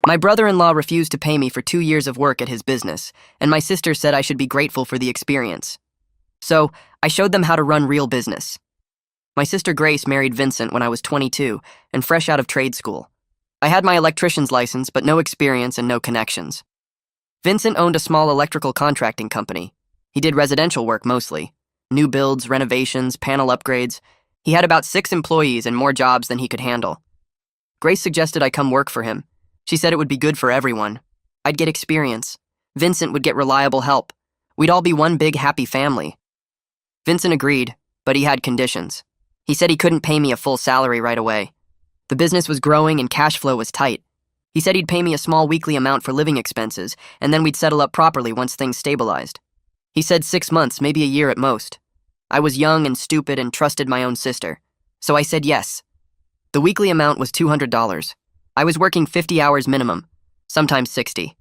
My brother-in-law refused to pay me for 2 years of work at his business, and my sister said I should be grateful for the experience. So, I showed them how to run real business. My sister Grace married Vincent when I was 22 and fresh out of trade school. I had my electrician's license, but no experience and no connections. Vincent owned a small electrical contracting company. He did residential work mostly. New builds, renovations, panel upgrades. He had about 6 employees and more jobs than he could handle. Grace suggested I come work for him. She said it would be good for everyone. I'd get experience. Vincent would get reliable help. We'd all be one big happy family. Vincent agreed, but he had conditions. He said he couldn't pay me a full salary right away. The business was growing and cash flow was tight. He said he'd pay me a small weekly amount for living expenses, and then we'd settle up properly once things stabilized. He said 6 months, maybe a year at most. I was young and stupid and trusted my own sister, so I said yes. The weekly amount was $200. I was working 50 hours minimum, sometimes 60.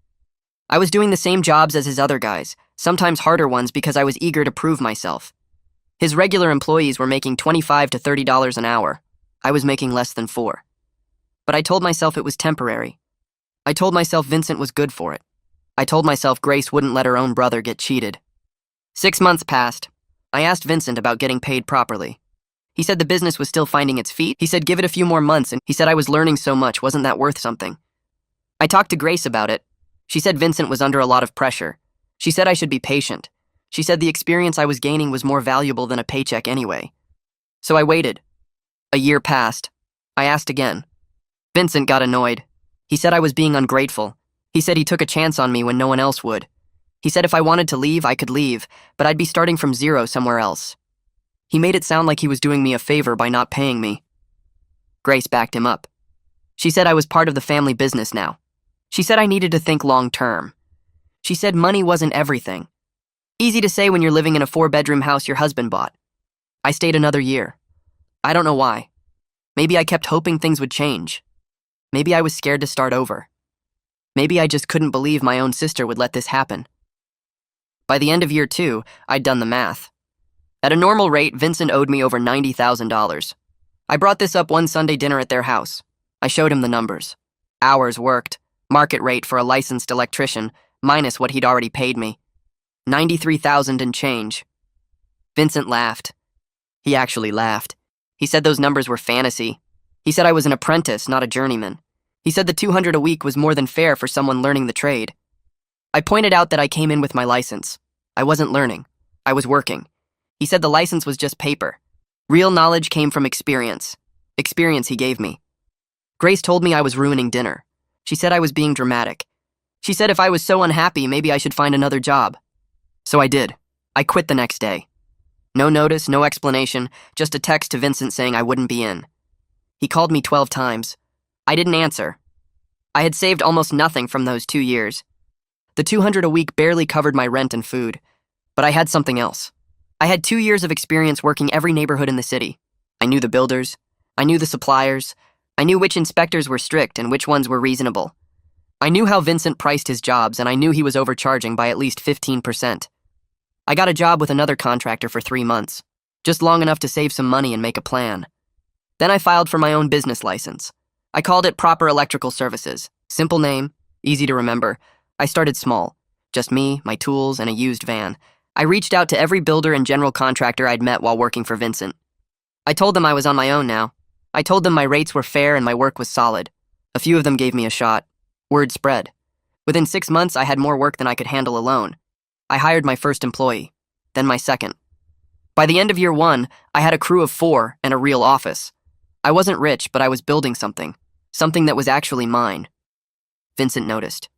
I was doing the same jobs as his other guys, sometimes harder ones because I was eager to prove myself. His regular employees were making $25 to $30 an hour. I was making less than $4. But I told myself it was temporary. I told myself Vincent was good for it. I told myself Grace wouldn't let her own brother get cheated. 6 months passed. I asked Vincent about getting paid properly. He said the business was still finding its feet. He said give it a few more months, and he said I was learning so much, wasn't that worth something? I talked to Grace about it. She said Vincent was under a lot of pressure. She said I should be patient. She said the experience I was gaining was more valuable than a paycheck anyway. So I waited. A year passed. I asked again. Vincent got annoyed. He said I was being ungrateful. He said he took a chance on me when no one else would. He said if I wanted to leave, I could leave, but I'd be starting from zero somewhere else. He made it sound like he was doing me a favor by not paying me. Grace backed him up. She said I was part of the family business now. She said I needed to think long term. She said money wasn't everything. Easy to say when you're living in a 4-bedroom house your husband bought. I stayed another year. I don't know why. Maybe I kept hoping things would change. Maybe I was scared to start over. Maybe I just couldn't believe my own sister would let this happen. By the end of year 2, I'd done the math. At a normal rate, Vincent owed me over $90,000. I brought this up one Sunday dinner at their house. I showed him the numbers. Hours worked, market rate for a licensed electrician, minus what he'd already paid me. $93,000 and change. Vincent laughed. He actually laughed. He said those numbers were fantasy. He said I was an apprentice, not a journeyman. He said the $200 a week was more than fair for someone learning the trade. I pointed out that I came in with my license. I wasn't learning. I was working. He said the license was just paper. Real knowledge came from experience. Experience he gave me. Grace told me I was ruining dinner. She said I was being dramatic. She said if I was so unhappy, maybe I should find another job. So I did. I quit the next day. No notice, no explanation, just a text to Vincent saying I wouldn't be in. He called me 12 times. I didn't answer. I had saved almost nothing from those 2 years. The $200 a week barely covered my rent and food, but I had something else. I had 2 years of experience working every neighborhood in the city. I knew the builders. I knew the suppliers. I knew which inspectors were strict and which ones were reasonable. I knew how Vincent priced his jobs, and I knew he was overcharging by at least 15%. I got a job with another contractor for 3 months, just long enough to save some money and make a plan. Then I filed for my own business license. I called it Proper Electrical Services. Simple name, easy to remember. I started small, just me, my tools, and a used van. I reached out to every builder and general contractor I'd met while working for Vincent. I told them I was on my own now. I told them my rates were fair and my work was solid. A few of them gave me a shot. Word spread. Within 6 months, I had more work than I could handle alone. I hired my first employee, then my second. By the end of year 1, I had a crew of 4 and a real office. I wasn't rich, but I was building something that was actually mine. Vincent noticed.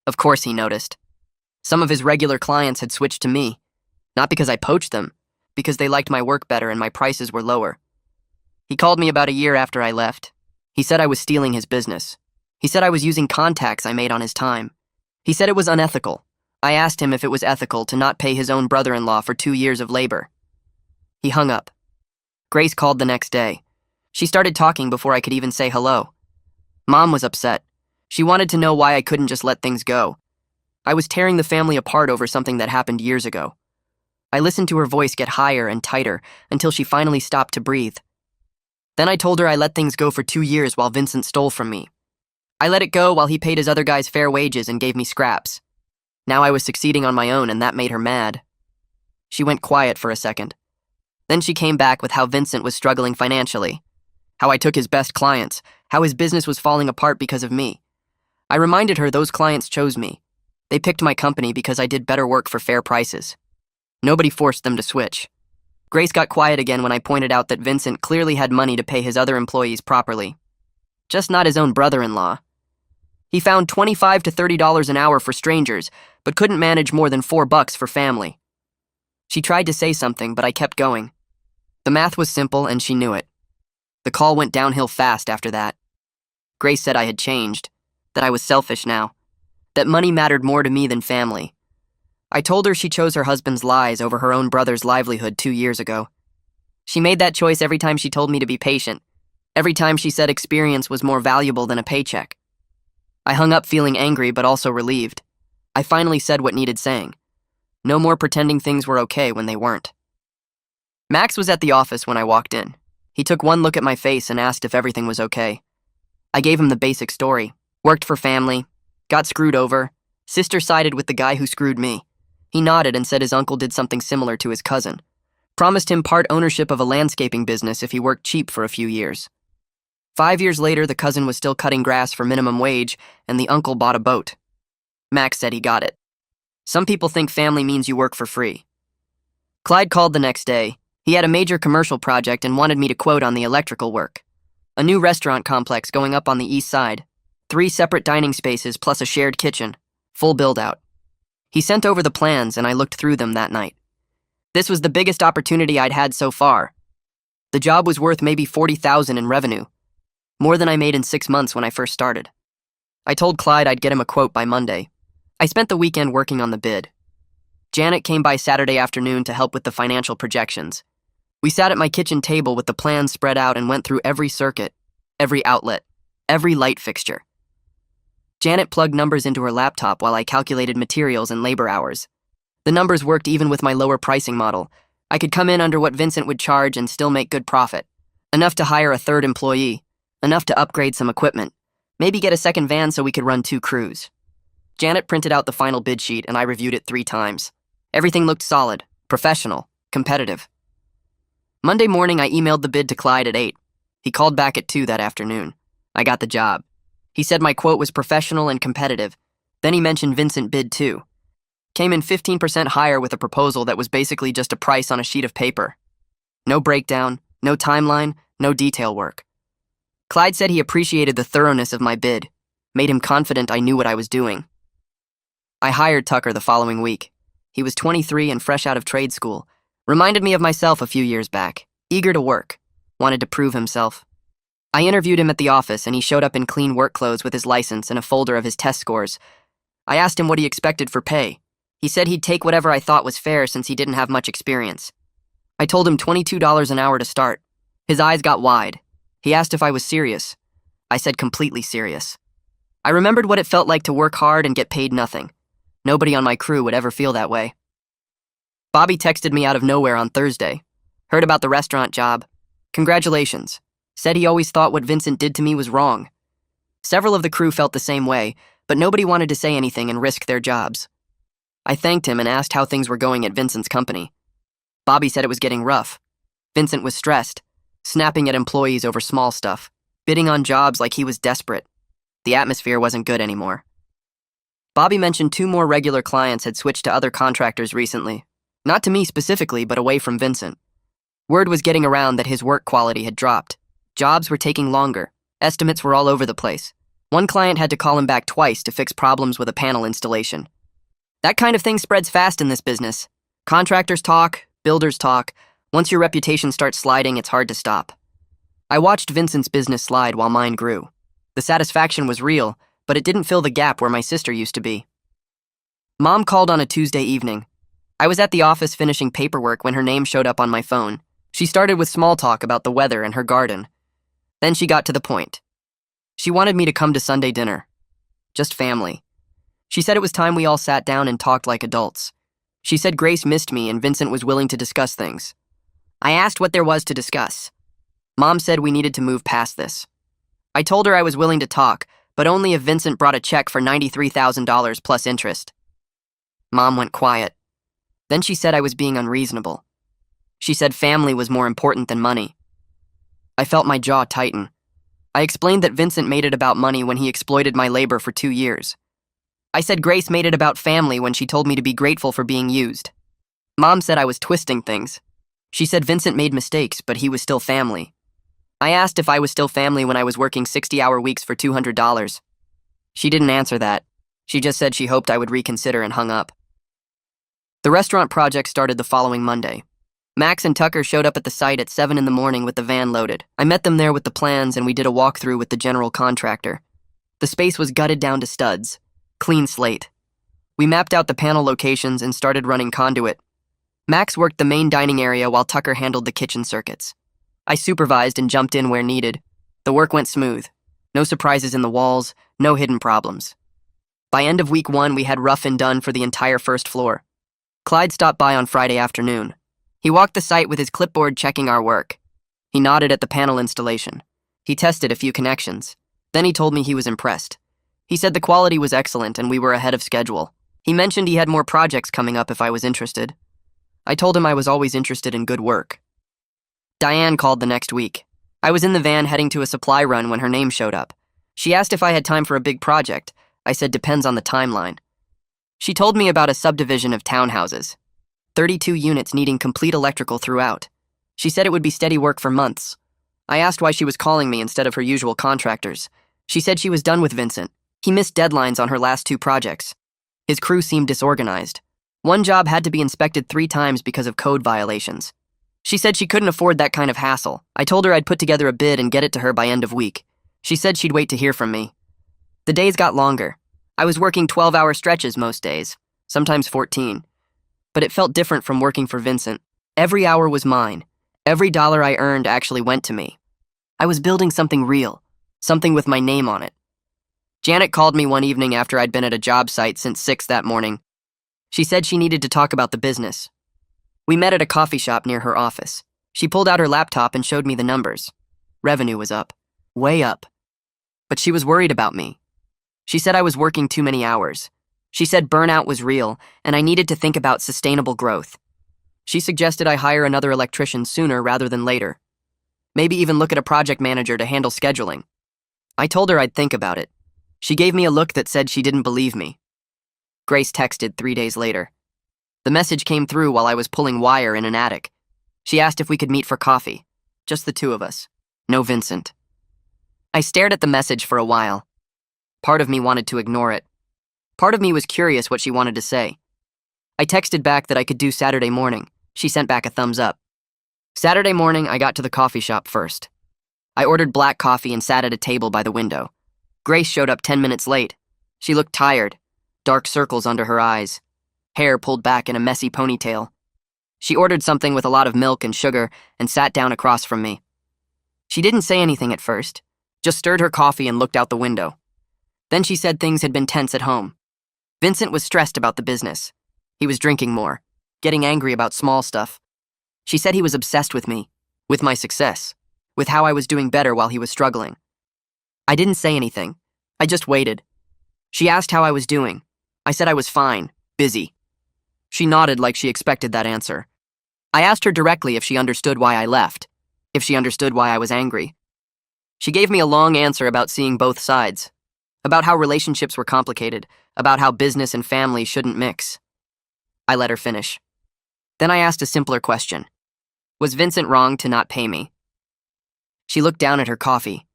Of course he noticed. Some of his regular clients had switched to me, not because I poached them, because they liked my work better and my prices were lower. He called me about a year after I left. He said I was stealing his business. He said I was using contacts I made on his time. He said it was unethical. I asked him if it was ethical to not pay his own brother-in-law for 2 years of labor. He hung up. Grace called the next day. She started talking before I could even say hello. Mom was upset. She wanted to know why I couldn't just let things go. I was tearing the family apart over something that happened years ago. I listened to her voice get higher and tighter until she finally stopped to breathe. Then I told her I let things go for 2 years while Vincent stole from me. I let it go while he paid his other guys fair wages and gave me scraps. Now I was succeeding on my own, and that made her mad. She went quiet for a second. Then she came back with how Vincent was struggling financially, how I took his best clients, how his business was falling apart because of me. I reminded her those clients chose me. They picked my company because I did better work for fair prices. Nobody forced them to switch. Grace got quiet again when I pointed out that Vincent clearly had money to pay his other employees properly. Just not his own brother-in-law. He found $25 to $30 an hour for strangers, but couldn't manage more than $4 for family. She tried to say something, but I kept going. The math was simple, and she knew it. The call went downhill fast after that. Grace said I had changed, that I was selfish now, that money mattered more to me than family. I told her she chose her husband's lies over her own brother's livelihood 2 years ago. She made that choice every time she told me to be patient, every time she said experience was more valuable than a paycheck. I hung up feeling angry but also relieved. I finally said what needed saying. No more pretending things were okay when they weren't. Max was at the office when I walked in. He took one look at my face and asked if everything was okay. I gave him the basic story. Worked for family, got screwed over, sister sided with the guy who screwed me. He nodded and said his uncle did something similar to his cousin. Promised him part ownership of a landscaping business if he worked cheap for a few years. 5 years later, the cousin was still cutting grass for minimum wage, and the uncle bought a boat. Max said he got it. Some people think family means you work for free. Clyde called the next day. He had a major commercial project and wanted me to quote on the electrical work. A new restaurant complex going up on the east side. 3 separate dining spaces plus a shared kitchen. Full build-out. He sent over the plans, and I looked through them that night. This was the biggest opportunity I'd had so far. The job was worth maybe $40,000 in revenue, more than I made in 6 months when I first started. I told Clyde I'd get him a quote by Monday. I spent the weekend working on the bid. Janet came by Saturday afternoon to help with the financial projections. We sat at my kitchen table with the plans spread out and went through every circuit, every outlet, every light fixture. Janet plugged numbers into her laptop while I calculated materials and labor hours. The numbers worked even with my lower pricing model. I could come in under what Vincent would charge and still make good profit. Enough to hire a 3rd employee, enough to upgrade some equipment, maybe get a second van so we could run 2 crews. Janet printed out the final bid sheet and I reviewed it 3 times. Everything looked solid, professional, competitive. Monday morning, I emailed the bid to Clyde at 8. He called back at 2 that afternoon. I got the job. He said my quote was professional and competitive. Then he mentioned Vincent bid too. Came in 15% higher with a proposal that was basically just a price on a sheet of paper. No breakdown, no timeline, no detail work. Clyde said he appreciated the thoroughness of my bid, made him confident I knew what I was doing. I hired Tucker the following week. He was 23 and fresh out of trade school. Reminded me of myself a few years back, eager to work, wanted to prove himself. I interviewed him at the office and he showed up in clean work clothes with his license and a folder of his test scores. I asked him what he expected for pay. He said he'd take whatever I thought was fair since he didn't have much experience. I told him $22 an hour to start. His eyes got wide. He asked if I was serious. I said completely serious. I remembered what it felt like to work hard and get paid nothing. Nobody on my crew would ever feel that way. Bobby texted me out of nowhere on Thursday. Heard about the restaurant job. Congratulations. Said he always thought what Vincent did to me was wrong. Several of the crew felt the same way, but nobody wanted to say anything and risk their jobs. I thanked him and asked how things were going at Vincent's company. Bobby said it was getting rough. Vincent was stressed, snapping at employees over small stuff, bidding on jobs like he was desperate. The atmosphere wasn't good anymore. Bobby mentioned 2 more regular clients had switched to other contractors recently. Not to me specifically, but away from Vincent. Word was getting around that his work quality had dropped. Jobs were taking longer. Estimates were all over the place. One client had to call him back twice to fix problems with a panel installation. That kind of thing spreads fast in this business. Contractors talk, builders talk. Once your reputation starts sliding, it's hard to stop. I watched Vincent's business slide while mine grew. The satisfaction was real, but it didn't fill the gap where my sister used to be. Mom called on a Tuesday evening. I was at the office finishing paperwork when her name showed up on my phone. She started with small talk about the weather and her garden. Then she got to the point. She wanted me to come to Sunday dinner. Just family. She said it was time we all sat down and talked like adults. She said Grace missed me and Vincent was willing to discuss things. I asked what there was to discuss. Mom said we needed to move past this. I told her I was willing to talk, but only if Vincent brought a check for $93,000 plus interest. Mom went quiet. Then she said I was being unreasonable. She said family was more important than money. I felt my jaw tighten. I explained that Vincent made it about money when he exploited my labor for 2 years. I said Grace made it about family when she told me to be grateful for being used. Mom said I was twisting things. She said Vincent made mistakes, but he was still family. I asked if I was still family when I was working 60-hour weeks for $200. She didn't answer that. She just said she hoped I would reconsider and hung up. The restaurant project started the following Monday. Max and Tucker showed up at the site at 7 in the morning with the van loaded. I met them there with the plans and we did a walkthrough with the general contractor. The space was gutted down to studs. Clean slate. We mapped out the panel locations and started running conduit. Max worked the main dining area while Tucker handled the kitchen circuits. I supervised and jumped in where needed. The work went smooth. No surprises in the walls, no hidden problems. By end of week 1, we had rough and done for the entire first floor. Clyde stopped by on Friday afternoon. He walked the site with his clipboard checking our work. He nodded at the panel installation. He tested a few connections. Then he told me he was impressed. He said the quality was excellent and we were ahead of schedule. He mentioned he had more projects coming up if I was interested. I told him I was always interested in good work. Diane called the next week. I was in the van heading to a supply run when her name showed up. She asked if I had time for a big project. I said depends on the timeline. She told me about a subdivision of townhouses. 32 units needing complete electrical throughout. She said it would be steady work for months. I asked why she was calling me instead of her usual contractors. She said she was done with Vincent. He missed deadlines on her last 2 projects. His crew seemed disorganized. One job had to be inspected 3 times because of code violations. She said she couldn't afford that kind of hassle. I told her I'd put together a bid and get it to her by end of week. She said she'd wait to hear from me. The days got longer. I was working 12-hour stretches most days, sometimes 14. But it felt different from working for Vincent. Every hour was mine. Every dollar I earned actually went to me. I was building something real, something with my name on it. Janet called me one evening after I'd been at a job site since 6 that morning. She said she needed to talk about the business. We met at a coffee shop near her office. She pulled out her laptop and showed me the numbers. Revenue was up. Way up. But she was worried about me. She said I was working too many hours. She said burnout was real, and I needed to think about sustainable growth. She suggested I hire another electrician sooner rather than later. Maybe even look at a project manager to handle scheduling. I told her I'd think about it. She gave me a look that said she didn't believe me. Grace texted 3 days later. The message came through while I was pulling wire in an attic. She asked if we could meet for coffee. Just the 2 of us. No Vincent. I stared at the message for a while. Part of me wanted to ignore it. Part of me was curious what she wanted to say. I texted back that I could do Saturday morning. She sent back a thumbs up. Saturday morning, I got to the coffee shop first. I ordered black coffee and sat at a table by the window. Grace showed up 10 minutes late. She looked tired, dark circles under her eyes, hair pulled back in a messy ponytail. She ordered something with a lot of milk and sugar and sat down across from me. She didn't say anything at first, just stirred her coffee and looked out the window. Then she said things had been tense at home. Vincent was stressed about the business. He was drinking more, getting angry about small stuff. She said he was obsessed with me, with my success, with how I was doing better while he was struggling. I didn't say anything. I just waited. She asked how I was doing. I said I was fine, busy. She nodded like she expected that answer. I asked her directly if she understood why I left, if she understood why I was angry. She gave me a long answer about seeing both sides, about how relationships were complicated, about how business and family shouldn't mix. I let her finish. Then I asked a simpler question. Was Vincent wrong to not pay me? She looked down at her coffee.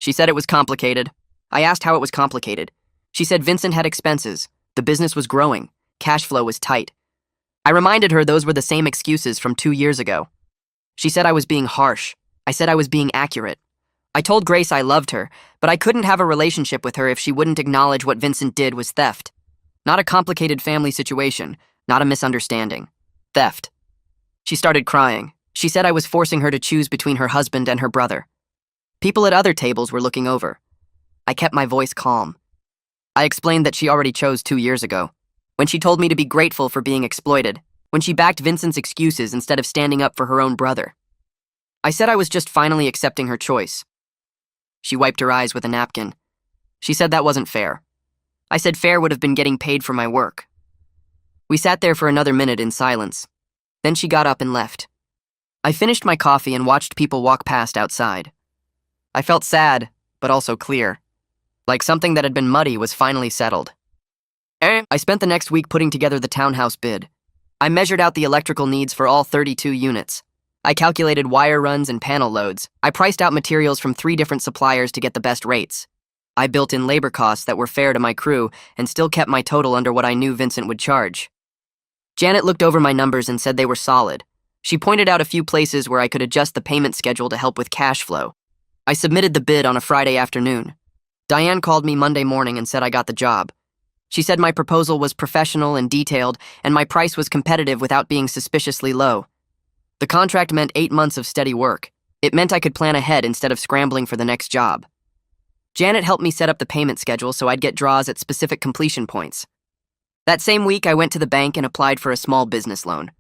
She said it was complicated. I asked how it was complicated. She said Vincent had expenses. The business was growing. Cash flow was tight. I reminded her those were the same excuses from 2 years ago. She said I was being harsh. I said I was being accurate. I told Grace I loved her, but I couldn't have a relationship with her if she wouldn't acknowledge what Vincent did was theft. Not a complicated family situation, not a misunderstanding. Theft. She started crying. She said I was forcing her to choose between her husband and her brother. People at other tables were looking over. I kept my voice calm. I explained that she already chose 2 years ago, when she told me to be grateful for being exploited, when she backed Vincent's excuses instead of standing up for her own brother. I said I was just finally accepting her choice. She wiped her eyes with a napkin. She said that wasn't fair. I said fair would have been getting paid for my work. We sat there for another minute in silence. Then she got up and left. I finished my coffee and watched people walk past outside. I felt sad, but also clear. Like something that had been muddy was finally settled. I spent the next week putting together the townhouse bid. I measured out the electrical needs for all 32 units. I calculated wire runs and panel loads. I priced out materials from 3 different suppliers to get the best rates. I built in labor costs that were fair to my crew and still kept my total under what I knew Vincent would charge. Janet looked over my numbers and said they were solid. She pointed out a few places where I could adjust the payment schedule to help with cash flow. I submitted the bid on a Friday afternoon. Diane called me Monday morning and said I got the job. She said my proposal was professional and detailed, and my price was competitive without being suspiciously low. The contract meant 8 months of steady work. It meant I could plan ahead instead of scrambling for the next job. Janet helped me set up the payment schedule so I'd get draws at specific completion points. That same week, I went to the bank and applied for a small business loan.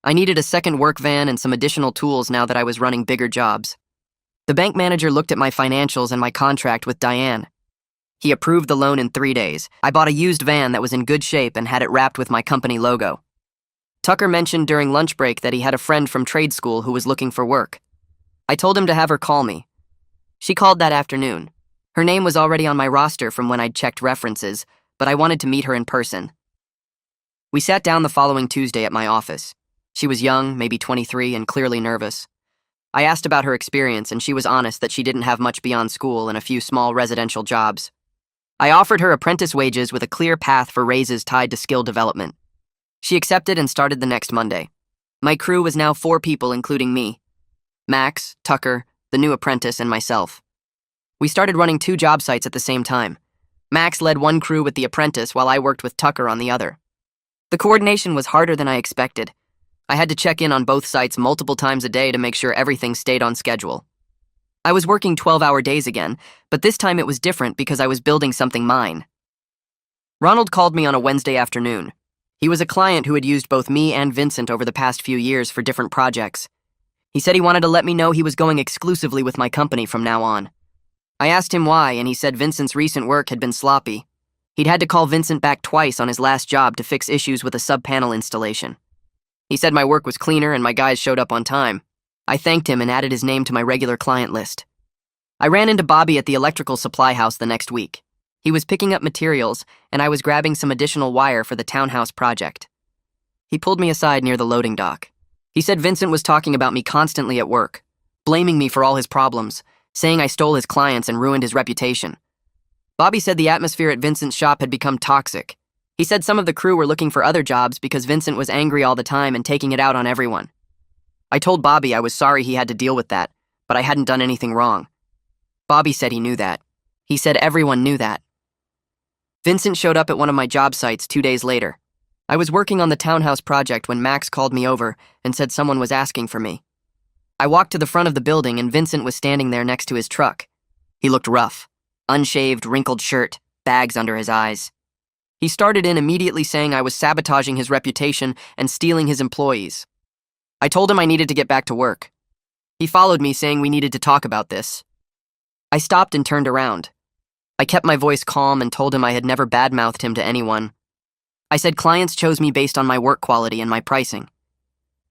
I needed a second work van and some additional tools now that I was running bigger jobs. The bank manager looked at my financials and my contract with Diane. He approved the loan in 3 days. I bought a used van that was in good shape and had it wrapped with my company logo. Tucker mentioned during lunch break that he had a friend from trade school who was looking for work. I told him to have her call me. She called that afternoon. Her name was already on my roster from when I'd checked references, but I wanted to meet her in person. We sat down the following Tuesday at my office. She was young, maybe 23, and clearly nervous. I asked about her experience, and she was honest that she didn't have much beyond school and a few small residential jobs. I offered her apprentice wages with a clear path for raises tied to skill development. She accepted and started the next Monday. My crew was now 4 people, including me: Max, Tucker, the new apprentice, and myself. We started running 2 job sites at the same time. Max led one crew with the apprentice while I worked with Tucker on the other. The coordination was harder than I expected. I had to check in on both sites multiple times a day to make sure everything stayed on schedule. I was working 12-hour days again, but this time it was different because I was building something mine. Ronald called me on a Wednesday afternoon. He was a client who had used both me and Vincent over the past few years for different projects. He said he wanted to let me know he was going exclusively with my company from now on. I asked him why, and he said Vincent's recent work had been sloppy. He'd had to call Vincent back twice on his last job to fix issues with a sub-panel installation. He said my work was cleaner and my guys showed up on time. I thanked him and added his name to my regular client list. I ran into Bobby at the electrical supply house the next week. He was picking up materials, and I was grabbing some additional wire for the townhouse project. He pulled me aside near the loading dock. He said Vincent was talking about me constantly at work, blaming me for all his problems, saying I stole his clients and ruined his reputation. Bobby said the atmosphere at Vincent's shop had become toxic. He said some of the crew were looking for other jobs because Vincent was angry all the time and taking it out on everyone. I told Bobby I was sorry he had to deal with that, but I hadn't done anything wrong. Bobby said he knew that. He said everyone knew that. Vincent showed up at one of my job sites 2 days later. I was working on the townhouse project when Max called me over and said someone was asking for me. I walked to the front of the building and Vincent was standing there next to his truck. He looked rough. Unshaved, wrinkled shirt, bags under his eyes. He started in immediately saying I was sabotaging his reputation and stealing his employees. I told him I needed to get back to work. He followed me saying we needed to talk about this. I stopped and turned around. I kept my voice calm and told him I had never badmouthed him to anyone. I said clients chose me based on my work quality and my pricing.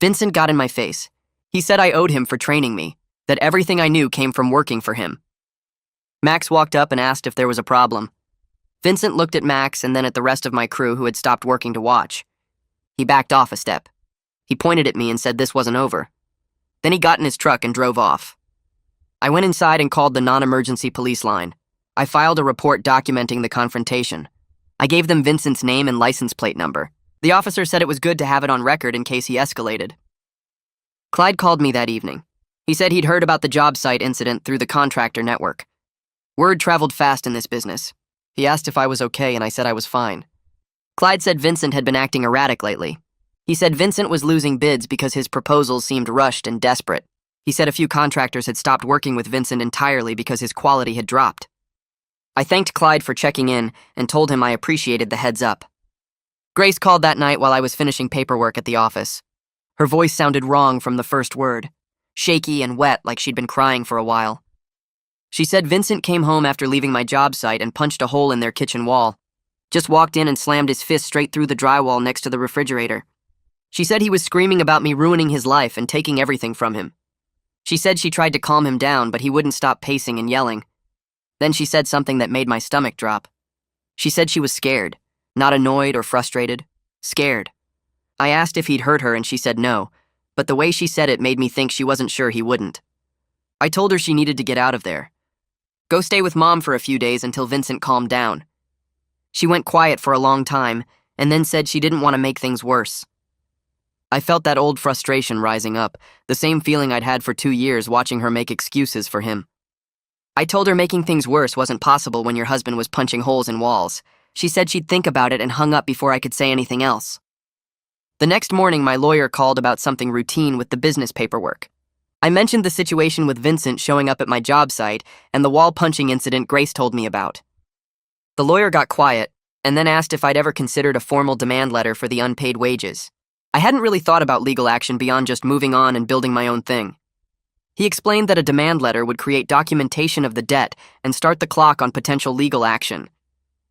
Vincent got in my face. He said I owed him for training me, that everything I knew came from working for him. Max walked up and asked if there was a problem. Vincent looked at Max and then at the rest of my crew who had stopped working to watch. He backed off a step. He pointed at me and said this wasn't over. Then he got in his truck and drove off. I went inside and called the non-emergency police line. I filed a report documenting the confrontation. I gave them Vincent's name and license plate number. The officer said it was good to have it on record in case he escalated. Clyde called me that evening. He said he'd heard about the job site incident through the contractor network. Word traveled fast in this business. He asked if I was okay and I said I was fine. Clyde said Vincent had been acting erratic lately. He said Vincent was losing bids because his proposals seemed rushed and desperate. He said a few contractors had stopped working with Vincent entirely because his quality had dropped. I thanked Clyde for checking in and told him I appreciated the heads up. Grace called that night while I was finishing paperwork at the office. Her voice sounded wrong from the first word, shaky and wet like she'd been crying for a while. She said Vincent came home after leaving my job site and punched a hole in their kitchen wall. Just walked in and slammed his fist straight through the drywall next to the refrigerator. She said he was screaming about me ruining his life and taking everything from him. She said she tried to calm him down, but he wouldn't stop pacing and yelling. Then she said something that made my stomach drop. She said she was scared, not annoyed or frustrated, scared. I asked if he'd hurt her and she said no, but the way she said it made me think she wasn't sure he wouldn't. I told her she needed to get out of there. Go stay with Mom for a few days until Vincent calmed down. She went quiet for a long time and then said she didn't want to make things worse. I felt that old frustration rising up, the same feeling I'd had for 2 years watching her make excuses for him. I told her making things worse wasn't possible when your husband was punching holes in walls. She said she'd think about it and hung up before I could say anything else. The next morning, my lawyer called about something routine with the business paperwork. I mentioned the situation with Vincent showing up at my job site and the wall punching incident Grace told me about. The lawyer got quiet and then asked if I'd ever considered a formal demand letter for the unpaid wages. I hadn't really thought about legal action beyond just moving on and building my own thing. He explained that a demand letter would create documentation of the debt and start the clock on potential legal action.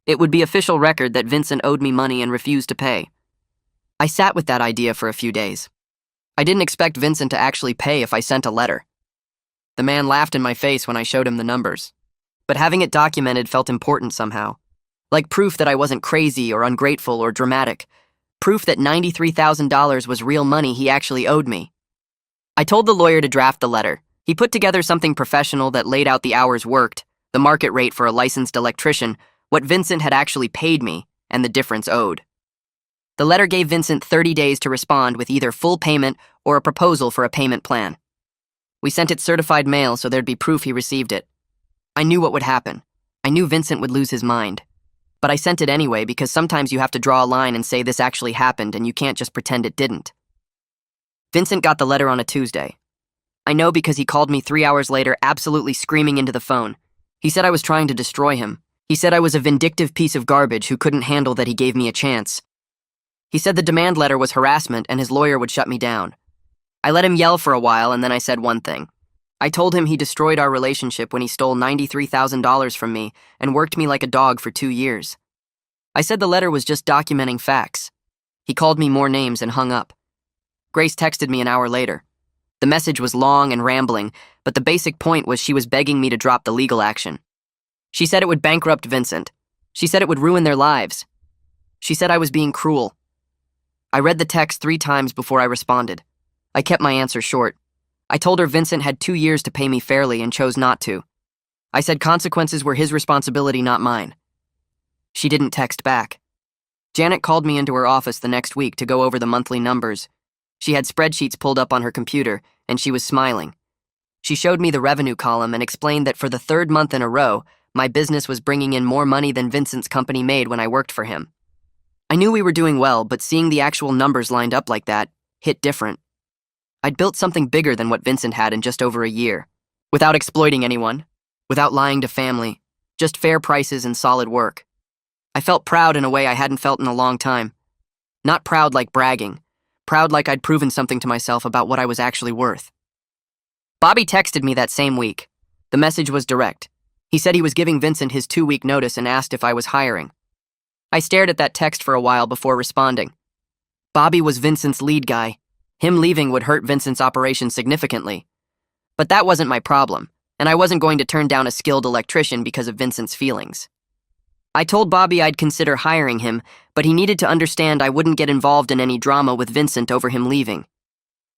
It would be official record that Vincent owed me money and refused to pay. I sat with that idea for a few days. I didn't expect Vincent to actually pay if I sent a letter. The man laughed in my face when I showed him the numbers. But having it documented felt important somehow. Like proof that I wasn't crazy or ungrateful or dramatic. Proof that $93,000 was real money he actually owed me. I told the lawyer to draft the letter. He put together something professional that laid out the hours worked, the market rate for a licensed electrician, what Vincent had actually paid me, and the difference owed. The letter gave Vincent 30 days to respond with either full payment or a proposal for a payment plan. We sent it certified mail so there'd be proof he received it. I knew what would happen. I knew Vincent would lose his mind. But I sent it anyway because sometimes you have to draw a line and say this actually happened and you can't just pretend it didn't. Vincent got the letter on a Tuesday. I know because he called me 3 hours later absolutely screaming into the phone. He said I was trying to destroy him. He said I was a vindictive piece of garbage who couldn't handle that he gave me a chance. He said the demand letter was harassment and his lawyer would shut me down. I let him yell for a while and then I said one thing. I told him he destroyed our relationship when he stole $93,000 from me and worked me like a dog for 2 years. I said the letter was just documenting facts. He called me more names and hung up. Grace texted me an hour later. The message was long and rambling, but the basic point was she was begging me to drop the legal action. She said it would bankrupt Vincent. She said it would ruin their lives. She said I was being cruel. I read the text 3 times before I responded. I kept my answer short. I told her Vincent had 2 years to pay me fairly and chose not to. I said consequences were his responsibility, not mine. She didn't text back. Janet called me into her office the next week to go over the monthly numbers. She had spreadsheets pulled up on her computer, and she was smiling. She showed me the revenue column and explained that for the 3rd month in a row, my business was bringing in more money than Vincent's company made when I worked for him. I knew we were doing well, but seeing the actual numbers lined up like that hit different. I'd built something bigger than what Vincent had in just over a year, without exploiting anyone, without lying to family, just fair prices and solid work. I felt proud in a way I hadn't felt in a long time. Not proud like bragging, proud like I'd proven something to myself about what I was actually worth. Bobby texted me that same week. The message was direct. He said he was giving Vincent his 2-week notice and asked if I was hiring. I stared at that text for a while before responding. Bobby was Vincent's lead guy. Him leaving would hurt Vincent's operation significantly. But that wasn't my problem, and I wasn't going to turn down a skilled electrician because of Vincent's feelings. I told Bobby I'd consider hiring him, but he needed to understand I wouldn't get involved in any drama with Vincent over him leaving.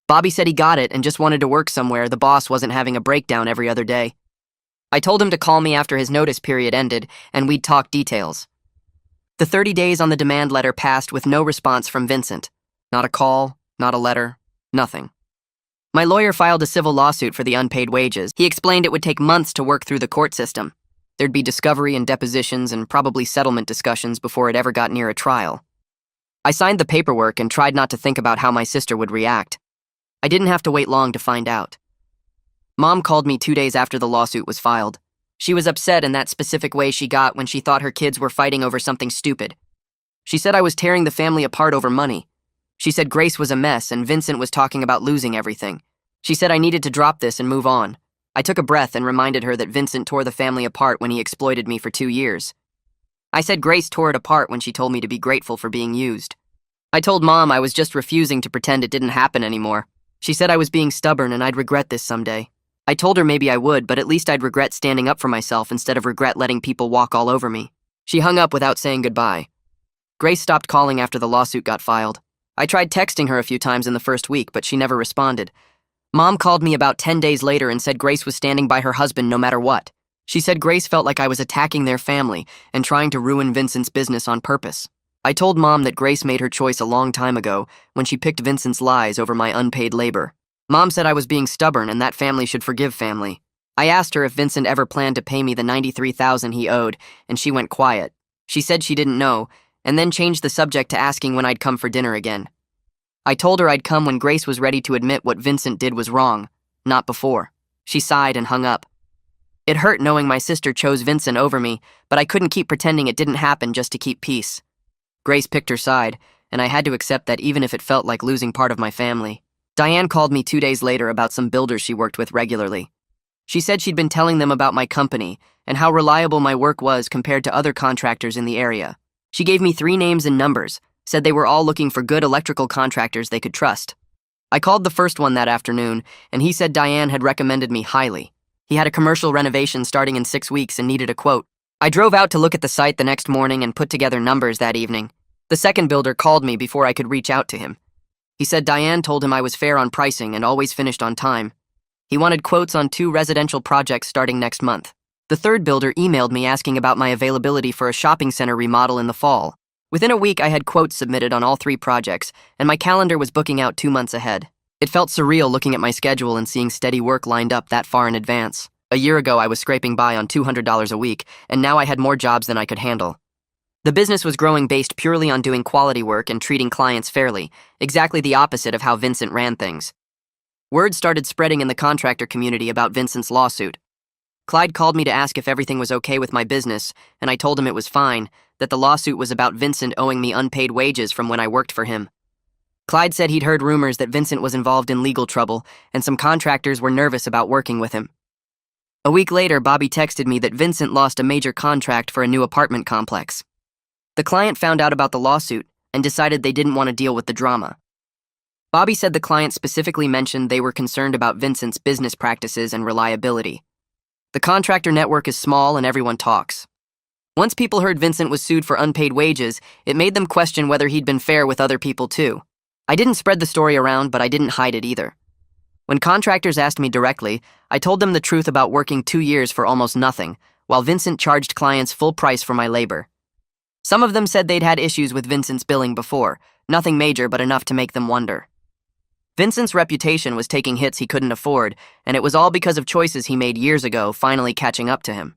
Bobby said he got it and just wanted to work somewhere the boss wasn't having a breakdown every other day. I told him to call me after his notice period ended, and we'd talk details. The 30 days on the demand letter passed with no response from Vincent. Not a call, not a letter, nothing. My lawyer filed a civil lawsuit for the unpaid wages. He explained it would take months to work through the court system. There'd be discovery and depositions and probably settlement discussions before it ever got near a trial. I signed the paperwork and tried not to think about how my sister would react. I didn't have to wait long to find out. Mom called me 2 days after the lawsuit was filed. She was upset in that specific way she got when she thought her kids were fighting over something stupid. She said I was tearing the family apart over money. She said Grace was a mess and Vincent was talking about losing everything. She said I needed to drop this and move on. I took a breath and reminded her that Vincent tore the family apart when he exploited me for 2 years. I said Grace tore it apart when she told me to be grateful for being used. I told Mom I was just refusing to pretend it didn't happen anymore. She said I was being stubborn and I'd regret this someday. I told her maybe I would, but at least I'd regret standing up for myself instead of regret letting people walk all over me. She hung up without saying goodbye. Grace stopped calling after the lawsuit got filed. I tried texting her a few times in the first week, but she never responded. Mom called me about 10 days later and said Grace was standing by her husband no matter what. She said Grace felt like I was attacking their family and trying to ruin Vincent's business on purpose. I told Mom that Grace made her choice a long time ago when she picked Vincent's lies over my unpaid labor. Mom said I was being stubborn and that family should forgive family. I asked her if Vincent ever planned to pay me the $93,000 he owed, and she went quiet. She said she didn't know, and then changed the subject to asking when I'd come for dinner again. I told her I'd come when Grace was ready to admit what Vincent did was wrong, not before. She sighed and hung up. It hurt knowing my sister chose Vincent over me, but I couldn't keep pretending it didn't happen just to keep peace. Grace picked her side, and I had to accept that even if it felt like losing part of my family. Diane called me 2 days later about some builders she worked with regularly. She said she'd been telling them about my company and how reliable my work was compared to other contractors in the area. She gave me 3 names and numbers, said they were all looking for good electrical contractors they could trust. I called the first one that afternoon, and he said Diane had recommended me highly. He had a commercial renovation starting in 6 weeks and needed a quote. I drove out to look at the site the next morning and put together numbers that evening. The second builder called me before I could reach out to him. He said Diane told him I was fair on pricing and always finished on time. He wanted quotes on 2 residential projects starting next month. The third builder emailed me asking about my availability for a shopping center remodel in the fall. Within a week, I had quotes submitted on all 3 projects, and my calendar was booking out 2 months ahead. It felt surreal looking at my schedule and seeing steady work lined up that far in advance. A year ago, I was scraping by on $200 a week, and now I had more jobs than I could handle. The business was growing based purely on doing quality work and treating clients fairly, exactly the opposite of how Vincent ran things. Word started spreading in the contractor community about Vincent's lawsuit. Clyde called me to ask if everything was okay with my business, and I told him it was fine, that the lawsuit was about Vincent owing me unpaid wages from when I worked for him. Clyde said he'd heard rumors that Vincent was involved in legal trouble, and some contractors were nervous about working with him. A week later, Bobby texted me that Vincent lost a major contract for a new apartment complex. The client found out about the lawsuit and decided they didn't want to deal with the drama. Bobby said the client specifically mentioned they were concerned about Vincent's business practices and reliability. The contractor network is small and everyone talks. Once people heard Vincent was sued for unpaid wages, it made them question whether he'd been fair with other people too. I didn't spread the story around, but I didn't hide it either. When contractors asked me directly, I told them the truth about working 2 years for almost nothing, while Vincent charged clients full price for my labor. Some of them said they'd had issues with Vincent's billing before, nothing major but enough to make them wonder. Vincent's reputation was taking hits he couldn't afford, and it was all because of choices he made years ago finally catching up to him.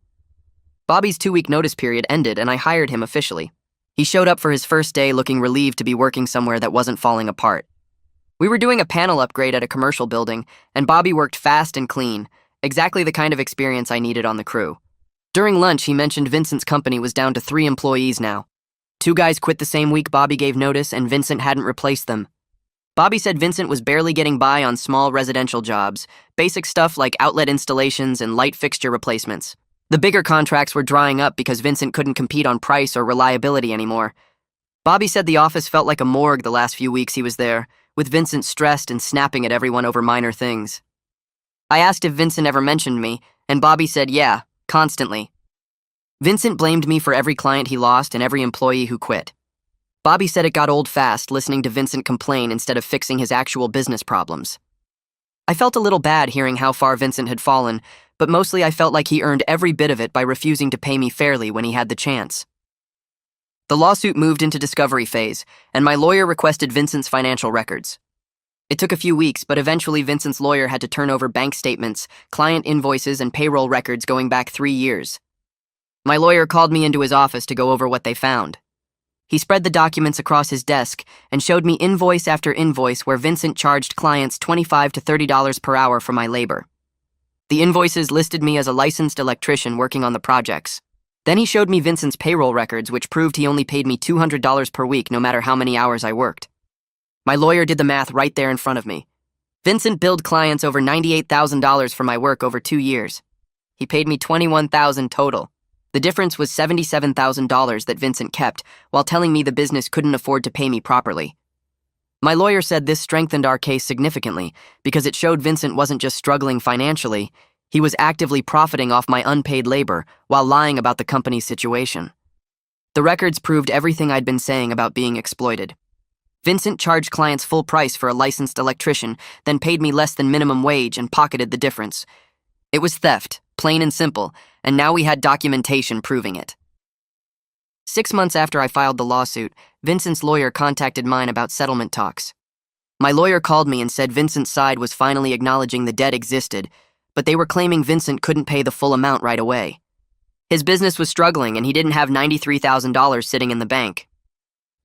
Bobby's 2-week notice period ended and I hired him officially. He showed up for his first day looking relieved to be working somewhere that wasn't falling apart. We were doing a panel upgrade at a commercial building, and Bobby worked fast and clean, exactly the kind of experience I needed on the crew. During lunch, he mentioned Vincent's company was down to 3 employees now. 2 guys quit the same week Bobby gave notice, and Vincent hadn't replaced them. Bobby said Vincent was barely getting by on small residential jobs, basic stuff like outlet installations and light fixture replacements. The bigger contracts were drying up because Vincent couldn't compete on price or reliability anymore. Bobby said the office felt like a morgue the last few weeks he was there, with Vincent stressed and snapping at everyone over minor things. I asked if Vincent ever mentioned me, and Bobby said yeah, constantly. Vincent blamed me for every client he lost and every employee who quit. Bobby said it got old fast listening to Vincent complain instead of fixing his actual business problems. I felt a little bad hearing how far Vincent had fallen, but mostly I felt like he earned every bit of it by refusing to pay me fairly when he had the chance. The lawsuit moved into discovery phase, and my lawyer requested Vincent's financial records. It took a few weeks, but eventually Vincent's lawyer had to turn over bank statements, client invoices, and payroll records going back 3 years. My lawyer called me into his office to go over what they found. He spread the documents across his desk and showed me invoice after invoice where Vincent charged clients $25 to $30 per hour for my labor. The invoices listed me as a licensed electrician working on the projects. Then he showed me Vincent's payroll records, which proved he only paid me $200 per week no matter how many hours I worked. My lawyer did the math right there in front of me. Vincent billed clients over $98,000 for my work over 2 years. He paid me $21,000 total. The difference was $77,000 that Vincent kept, while telling me the business couldn't afford to pay me properly. My lawyer said this strengthened our case significantly because it showed Vincent wasn't just struggling financially, he was actively profiting off my unpaid labor while lying about the company's situation. The records proved everything I'd been saying about being exploited. Vincent charged clients full price for a licensed electrician, then paid me less than minimum wage and pocketed the difference. It was theft, plain and simple, and now we had documentation proving it. 6 months after I filed the lawsuit, Vincent's lawyer contacted mine about settlement talks. My lawyer called me and said Vincent's side was finally acknowledging the debt existed, but they were claiming Vincent couldn't pay the full amount right away. His business was struggling and he didn't have $93,000 sitting in the bank.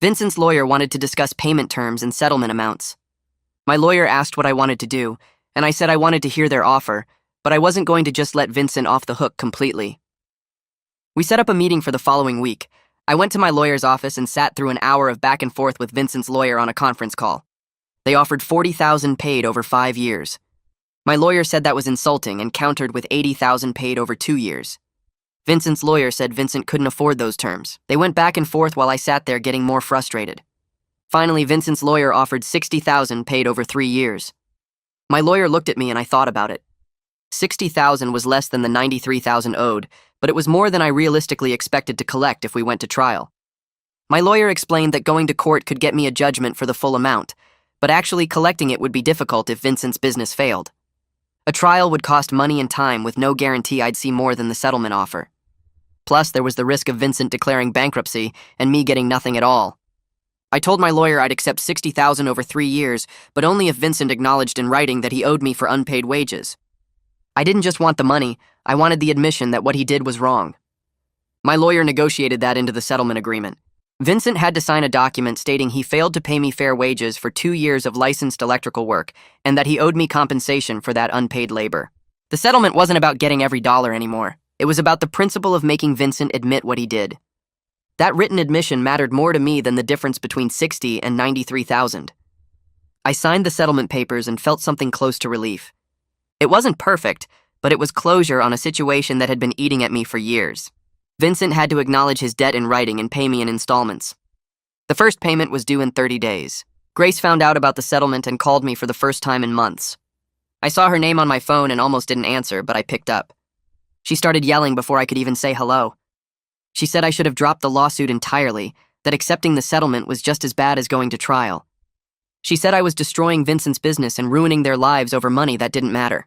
Vincent's lawyer wanted to discuss payment terms and settlement amounts. My lawyer asked what I wanted to do, and I said I wanted to hear their offer, but I wasn't going to just let Vincent off the hook completely. We set up a meeting for the following week. I went to my lawyer's office and sat through an hour of back and forth with Vincent's lawyer on a conference call. They offered $40,000 paid over 5 years. My lawyer said that was insulting and countered with $80,000 paid over 2 years. Vincent's lawyer said Vincent couldn't afford those terms. They went back and forth while I sat there getting more frustrated. Finally, Vincent's lawyer offered $60,000 paid over 3 years. My lawyer looked at me and I thought about it. $60,000 was less than the $93,000 owed, but it was more than I realistically expected to collect if we went to trial. My lawyer explained that going to court could get me a judgment for the full amount, but actually collecting it would be difficult if Vincent's business failed. A trial would cost money and time with no guarantee I'd see more than the settlement offer. Plus, there was the risk of Vincent declaring bankruptcy and me getting nothing at all. I told my lawyer I'd accept $60,000 over 3 years, but only if Vincent acknowledged in writing that he owed me for unpaid wages. I didn't just want the money, I wanted the admission that what he did was wrong. My lawyer negotiated that into the settlement agreement. Vincent had to sign a document stating he failed to pay me fair wages for 2 years of licensed electrical work and that he owed me compensation for that unpaid labor. The settlement wasn't about getting every dollar anymore. It was about the principle of making Vincent admit what he did. That written admission mattered more to me than the difference between $60,000 and $93,000. I signed the settlement papers and felt something close to relief. It wasn't perfect, but it was closure on a situation that had been eating at me for years. Vincent had to acknowledge his debt in writing and pay me in installments. The first payment was due in 30 days. Grace found out about the settlement and called me for the first time in months. I saw her name on my phone and almost didn't answer, but I picked up. She started yelling before I could even say hello. She said I should have dropped the lawsuit entirely, that accepting the settlement was just as bad as going to trial. She said I was destroying Vincent's business and ruining their lives over money that didn't matter.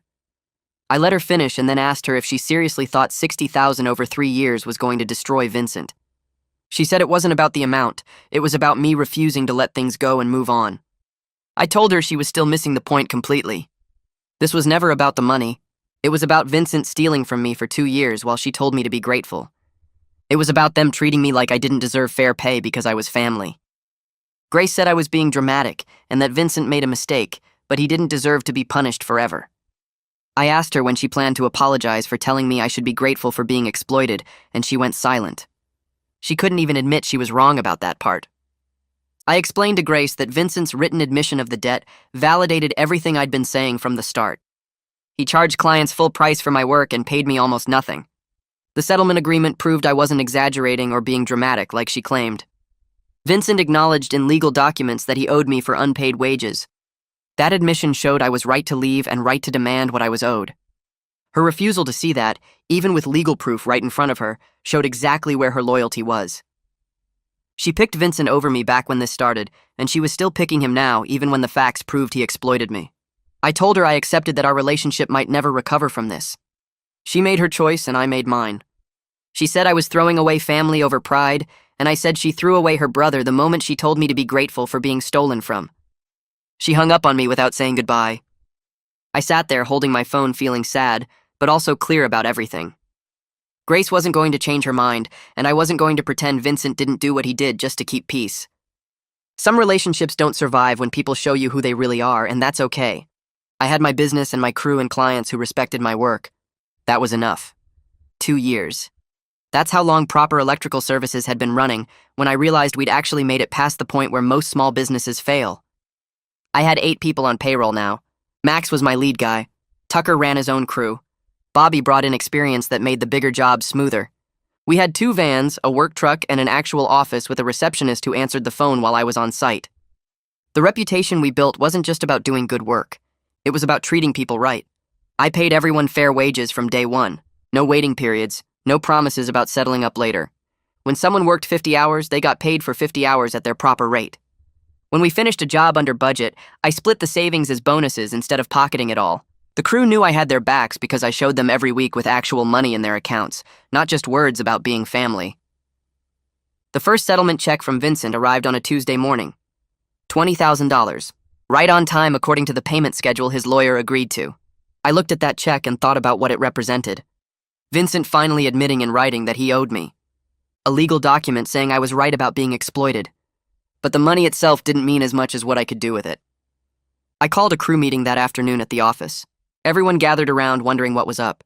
I let her finish and then asked her if she seriously thought $60,000 over 3 years was going to destroy Vincent. She said it wasn't about the amount, it was about me refusing to let things go and move on. I told her she was still missing the point completely. This was never about the money. It was about Vincent stealing from me for 2 years while she told me to be grateful. It was about them treating me like I didn't deserve fair pay because I was family. Grace said I was being dramatic and that Vincent made a mistake, but he didn't deserve to be punished forever. I asked her when she planned to apologize for telling me I should be grateful for being exploited, and she went silent. She couldn't even admit she was wrong about that part. I explained to Grace that Vincent's written admission of the debt validated everything I'd been saying from the start. He charged clients full price for my work and paid me almost nothing. The settlement agreement proved I wasn't exaggerating or being dramatic like she claimed. Vincent acknowledged in legal documents that he owed me for unpaid wages. That admission showed I was right to leave and right to demand what I was owed. Her refusal to see that, even with legal proof right in front of her, showed exactly where her loyalty was. She picked Vincent over me back when this started, and she was still picking him now, even when the facts proved he exploited me. I told her I accepted that our relationship might never recover from this. She made her choice and I made mine. She said I was throwing away family over pride, and I said she threw away her brother the moment she told me to be grateful for being stolen from. She hung up on me without saying goodbye. I sat there holding my phone feeling sad, but also clear about everything. Grace wasn't going to change her mind, and I wasn't going to pretend Vincent didn't do what he did just to keep peace. Some relationships don't survive when people show you who they really are, and that's okay. I had my business and my crew and clients who respected my work. That was enough. 2 years. That's how long Proper Electrical Services had been running when I realized we'd actually made it past the point where most small businesses fail. I had 8 people on payroll now. Max was my lead guy. Tucker ran his own crew. Bobby brought in experience that made the bigger jobs smoother. We had 2 vans, a work truck, and an actual office with a receptionist who answered the phone while I was on site. The reputation we built wasn't just about doing good work. It was about treating people right. I paid everyone fair wages from day one. No waiting periods, no promises about settling up later. When someone worked 50 hours, they got paid for 50 hours at their proper rate. When we finished a job under budget, I split the savings as bonuses instead of pocketing it all. The crew knew I had their backs because I showed them every week with actual money in their accounts, not just words about being family. The first settlement check from Vincent arrived on a Tuesday morning. $20,000. Right on time according to the payment schedule his lawyer agreed to. I looked at that check and thought about what it represented. Vincent finally admitting in writing that he owed me. A legal document saying I was right about being exploited. But the money itself didn't mean as much as what I could do with it. I called a crew meeting that afternoon at the office. Everyone gathered around wondering what was up.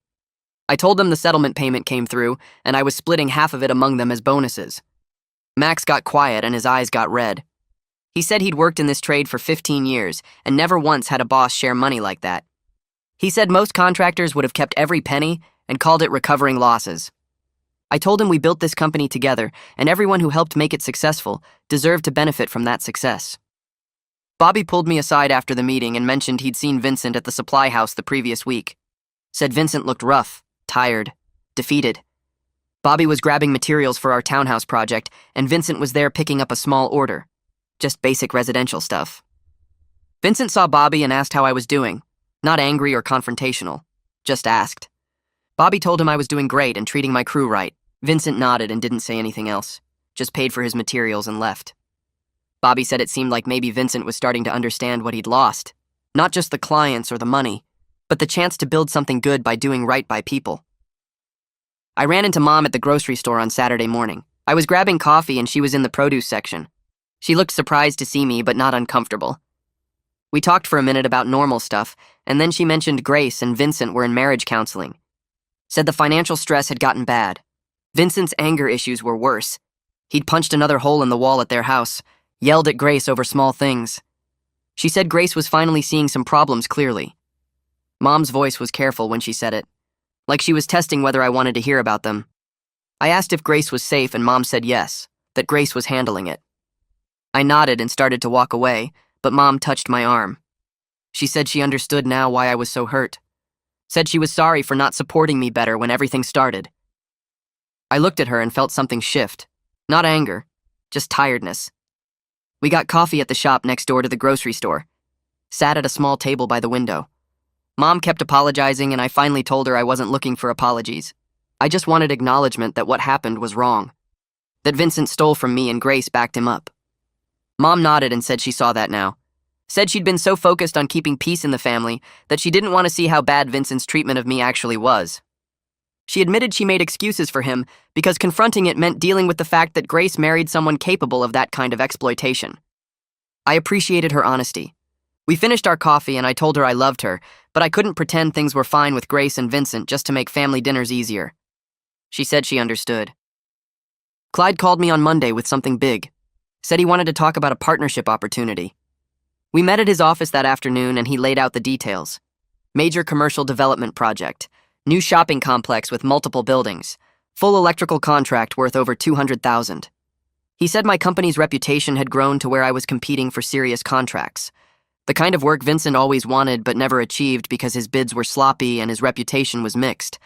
I told them the settlement payment came through, and I was splitting half of it among them as bonuses. Max got quiet and his eyes got red. He said he'd worked in this trade for 15 years and never once had a boss share money like that. He said most contractors would have kept every penny and called it recovering losses. I told him we built this company together, and everyone who helped make it successful deserved to benefit from that success. Bobby pulled me aside after the meeting and mentioned he'd seen Vincent at the supply house the previous week. Said Vincent looked rough, tired, defeated. Bobby was grabbing materials for our townhouse project, and Vincent was there picking up a small order. Just basic residential stuff. Vincent saw Bobby and asked how I was doing. Not angry or confrontational. Just asked. Bobby told him I was doing great and treating my crew right. Vincent nodded and didn't say anything else. Just paid for his materials and left. Bobby said it seemed like maybe Vincent was starting to understand what he'd lost. Not just the clients or the money, but the chance to build something good by doing right by people. I ran into Mom at the grocery store on Saturday morning. I was grabbing coffee and she was in the produce section. She looked surprised to see me, but not uncomfortable. We talked for a minute about normal stuff, and then she mentioned Grace and Vincent were in marriage counseling. Said the financial stress had gotten bad. Vincent's anger issues were worse. He'd punched another hole in the wall at their house, yelled at Grace over small things. She said Grace was finally seeing some problems clearly. Mom's voice was careful when she said it, like she was testing whether I wanted to hear about them. I asked if Grace was safe and Mom said yes, that Grace was handling it. I nodded and started to walk away, but Mom touched my arm. She said she understood now why I was so hurt. Said she was sorry for not supporting me better when everything started. I looked at her and felt something shift. Not anger, just tiredness. We got coffee at the shop next door to the grocery store. Sat at a small table by the window. Mom kept apologizing and I finally told her I wasn't looking for apologies. I just wanted acknowledgement that what happened was wrong. That Vincent stole from me and Grace backed him up. Mom nodded and said she saw that now. Said she'd been so focused on keeping peace in the family that she didn't want to see how bad Vincent's treatment of me actually was. She admitted she made excuses for him because confronting it meant dealing with the fact that Grace married someone capable of that kind of exploitation. I appreciated her honesty. We finished our coffee and I told her I loved her, but I couldn't pretend things were fine with Grace and Vincent just to make family dinners easier. She said she understood. Clyde called me on Monday with something big. Said he wanted to talk about a partnership opportunity. We met at his office that afternoon and he laid out the details. Major commercial development project. New shopping complex with multiple buildings. Full electrical contract worth over $200,000. He said my company's reputation had grown to where I was competing for serious contracts. The kind of work Vincent always wanted but never achieved because his bids were sloppy and his reputation was mixed.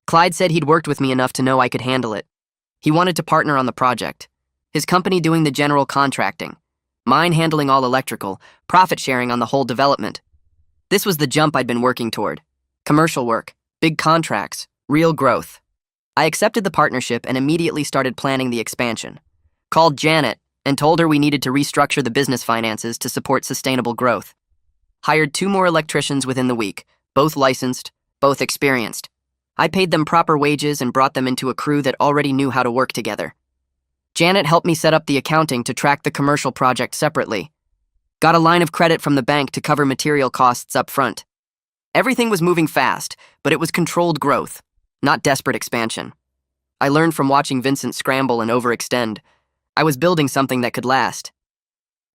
Clyde said he'd worked with me enough to know I could handle it. He wanted to partner on the project. His company doing the general contracting. Mine handling all electrical, profit sharing on the whole development. This was the jump I'd been working toward. Commercial work. Big contracts, real growth. I accepted the partnership and immediately started planning the expansion. Called Janet and told her we needed to restructure the business finances to support sustainable growth. Hired 2 more electricians within the week, both licensed, both experienced. I paid them proper wages and brought them into a crew that already knew how to work together. Janet helped me set up the accounting to track the commercial project separately. Got a line of credit from the bank to cover material costs up front. Everything was moving fast, but it was controlled growth, not desperate expansion. I learned from watching Vincent scramble and overextend. I was building something that could last.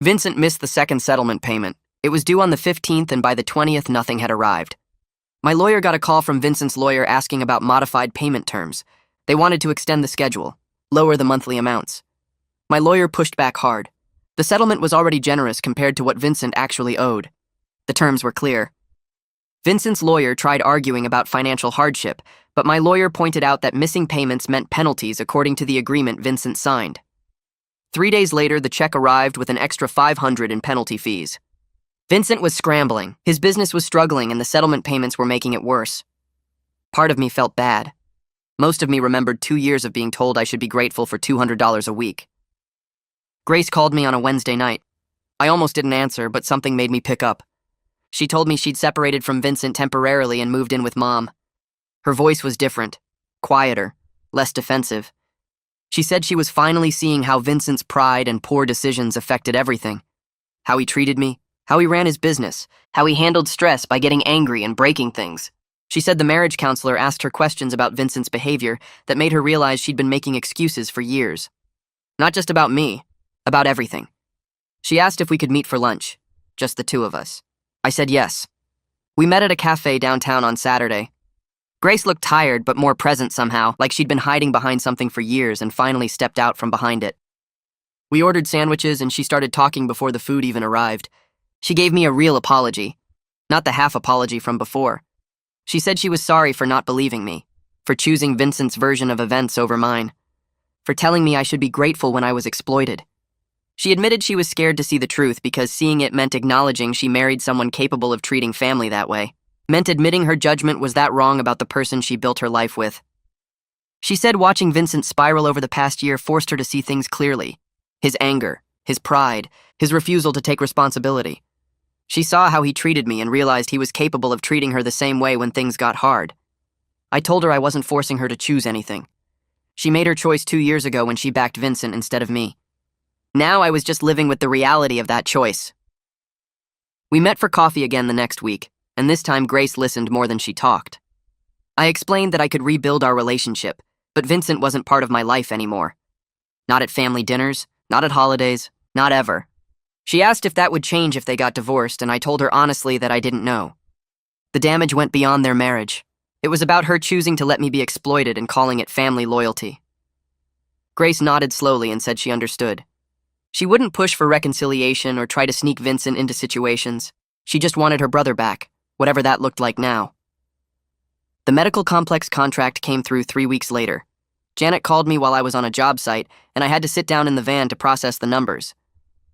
Vincent missed the second settlement payment. It was due on the 15th, and by the 20th, nothing had arrived. My lawyer got a call from Vincent's lawyer asking about modified payment terms. They wanted to extend the schedule, lower the monthly amounts. My lawyer pushed back hard. The settlement was already generous compared to what Vincent actually owed. The terms were clear. Vincent's lawyer tried arguing about financial hardship, but my lawyer pointed out that missing payments meant penalties according to the agreement Vincent signed. 3 days later, the check arrived with an extra $500 in penalty fees. Vincent was scrambling. His business was struggling, and the settlement payments were making it worse. Part of me felt bad. Most of me remembered 2 years of being told I should be grateful for $200 a week. Grace called me on a Wednesday night. I almost didn't answer, but something made me pick up. She told me she'd separated from Vincent temporarily and moved in with Mom. Her voice was different, quieter, less defensive. She said she was finally seeing how Vincent's pride and poor decisions affected everything. How he treated me, how he ran his business, how he handled stress by getting angry and breaking things. She said the marriage counselor asked her questions about Vincent's behavior that made her realize she'd been making excuses for years. Not just about me, about everything. She asked if we could meet for lunch, just the two of us. I said yes. We met at a cafe downtown on Saturday. Grace looked tired but more present somehow, like she'd been hiding behind something for years and finally stepped out from behind it. We ordered sandwiches and she started talking before the food even arrived. She gave me a real apology, not the half apology from before. She said she was sorry for not believing me, for choosing Vincent's version of events over mine, for telling me I should be grateful when I was exploited. She admitted she was scared to see the truth because seeing it meant acknowledging she married someone capable of treating family that way, meant admitting her judgment was that wrong about the person she built her life with. She said watching Vincent spiral over the past year forced her to see things clearly. His anger, his pride, his refusal to take responsibility. She saw how he treated me and realized he was capable of treating her the same way when things got hard. I told her I wasn't forcing her to choose anything. She made her choice 2 years ago when she backed Vincent instead of me. Now I was just living with the reality of that choice. We met for coffee again the next week, and this time Grace listened more than she talked. I explained that I could rebuild our relationship, but Vincent wasn't part of my life anymore. Not at family dinners, not at holidays, not ever. She asked if that would change if they got divorced, and I told her honestly that I didn't know. The damage went beyond their marriage. It was about her choosing to let me be exploited and calling it family loyalty. Grace nodded slowly and said she understood. She wouldn't push for reconciliation or try to sneak Vincent into situations. She just wanted her brother back, whatever that looked like now. The medical complex contract came through 3 weeks later. Janet called me while I was on a job site, and I had to sit down in the van to process the numbers.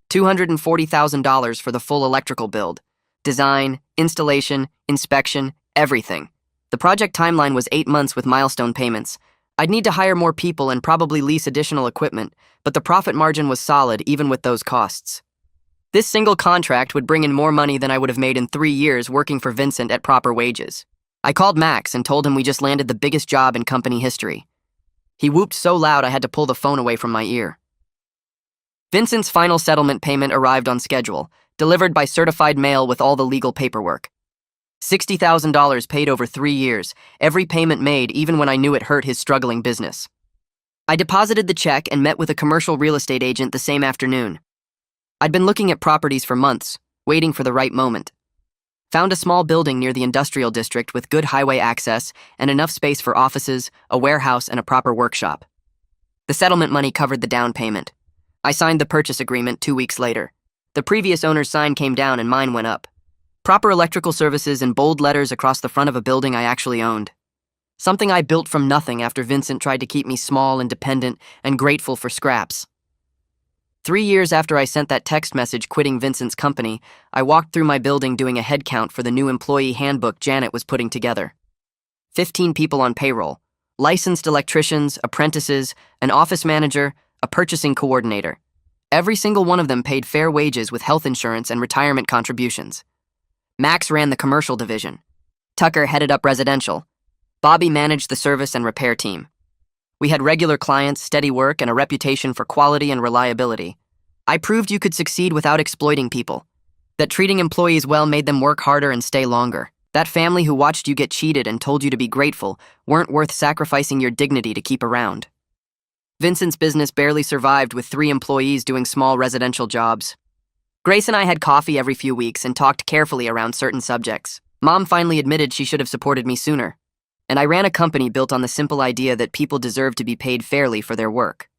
$240,000 for the full electrical build. Design, installation, inspection, everything. The project timeline was 8 months with milestone payments. I'd need to hire more people and probably lease additional equipment, but the profit margin was solid even with those costs. This single contract would bring in more money than I would have made in 3 years working for Vincent at proper wages. I called Max and told him we just landed the biggest job in company history. He whooped so loud I had to pull the phone away from my ear. Vincent's final settlement payment arrived on schedule, delivered by certified mail with all the legal paperwork. $60,000 paid over 3 years, every payment made even when I knew it hurt his struggling business. I deposited the check and met with a commercial real estate agent the same afternoon. I'd been looking at properties for months, waiting for the right moment. Found a small building near the industrial district with good highway access and enough space for offices, a warehouse, and a proper workshop. The settlement money covered the down payment. I signed the purchase agreement 2 weeks later. The previous owner's sign came down and mine went up. Proper electrical services in bold letters across the front of a building I actually owned. Something I built from nothing after Vincent tried to keep me small and dependent and grateful for scraps. 3 years after I sent that text message quitting Vincent's company, I walked through my building doing a head count for the new employee handbook Janet was putting together. 15 people on payroll, licensed electricians, apprentices, an office manager, a purchasing coordinator. Every single one of them paid fair wages with health insurance and retirement contributions. Max ran the commercial division. Tucker headed up residential. Bobby managed the service and repair team. We had regular clients, steady work, and a reputation for quality and reliability. I proved you could succeed without exploiting people. That treating employees well made them work harder and stay longer. That family who watched you get cheated and told you to be grateful weren't worth sacrificing your dignity to keep around. Vincent's business barely survived with 3 employees doing small residential jobs. Grace and I had coffee every few weeks and talked carefully around certain subjects. Mom finally admitted she should have supported me sooner. And I ran a company built on the simple idea that people deserve to be paid fairly for their work.